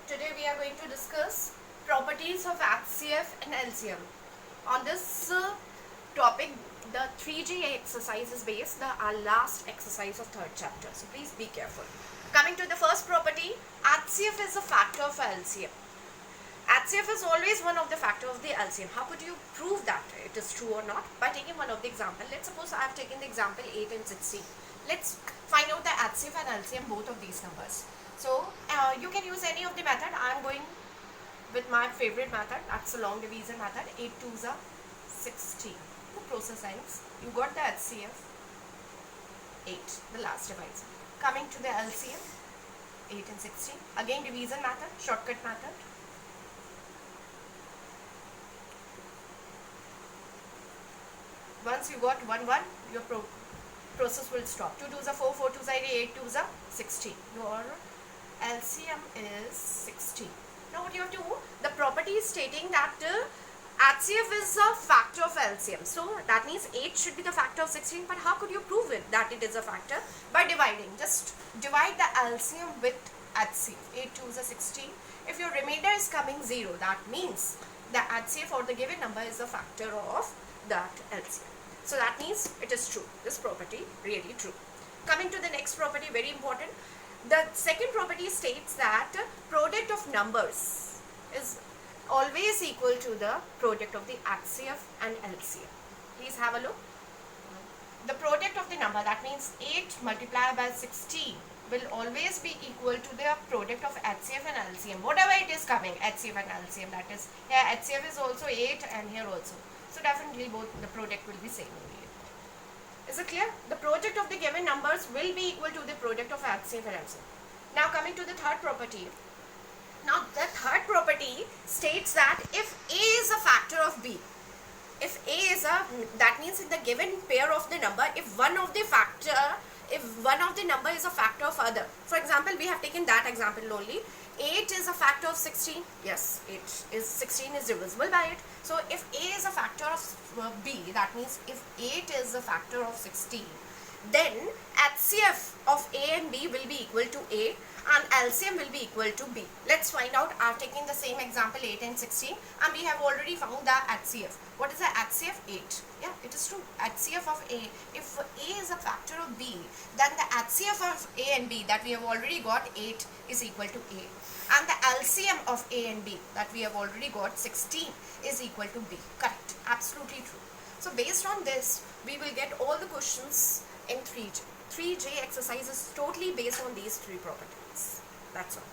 Today we are going to discuss properties of HCF and LCM. On this topic, the 3G exercise is based, our last exercise of third chapter. So please be careful. Coming to the first property, HCF is a factor of LCM. HCF is always one of the factor of the LCM. How could you prove that it is true or not? By taking one of the example. Let's suppose I have taken the example 8 and 16. Let's find out the HCF and LCM both of these numbers. So you can use any of the method. I am going with my favorite method, that's the long division method. 8 2s are 16. The process ends. You got the HCF 8, the last divisor. Coming to the LCM 8 and 16. Again division method, shortcut method. Once you got 1 1, your process will stop. 2 2s are 4, 4 2s are 8, 8 2s are 16. Your LCM is 16. Now what you have to do, the property is stating that HCF is a factor of LCM. So that means 8 should be the factor of 16. But how could you prove it that it is a factor? By dividing. Just divide the LCM with HCF. 8 2s are 16. If your remainder is coming 0, that means the HCF or the given number is a factor of that LCM. So that means it is true. This property really true. Coming to the next property, very important. The second property states that product of numbers is always equal to the product of the HCF and LCM. Please have a look. The product of the number, that means 8 multiplied by 16, will always be equal to the product of HCF and LCM. Whatever it is coming, HCF and LCM, that is, here HCF is also 8 and here also. So definitely both the product will be same only. Is it clear? The product of the given numbers will be equal to the product of HCF and LCM. Now coming to the third property. Now the third property states that if A is a factor of B, if A is that means in the given pair of the number, if one of the number is a factor of other. For example, we have taken that example only. 8 is a factor of 16. Yes, 16 is divisible by it. So if A is a factor of B, that means if 8 is a factor of 16, then HCF of A and B will be equal to A and LCM will be equal to B. Let's find out. I have taken the same example 8 and 16 and we have already found the HCF. What is the HCF? 8. Yeah, it is true. HCF of A. If A is a factor of B, then the HCF of A and B that we have already got 8 is equal to A. And the LCM of A and B that we have already got 16 is equal to B. Correct. Absolutely true. So based on this, we will get all the questions in 3J. 3J exercise is totally based on these three properties. That's all.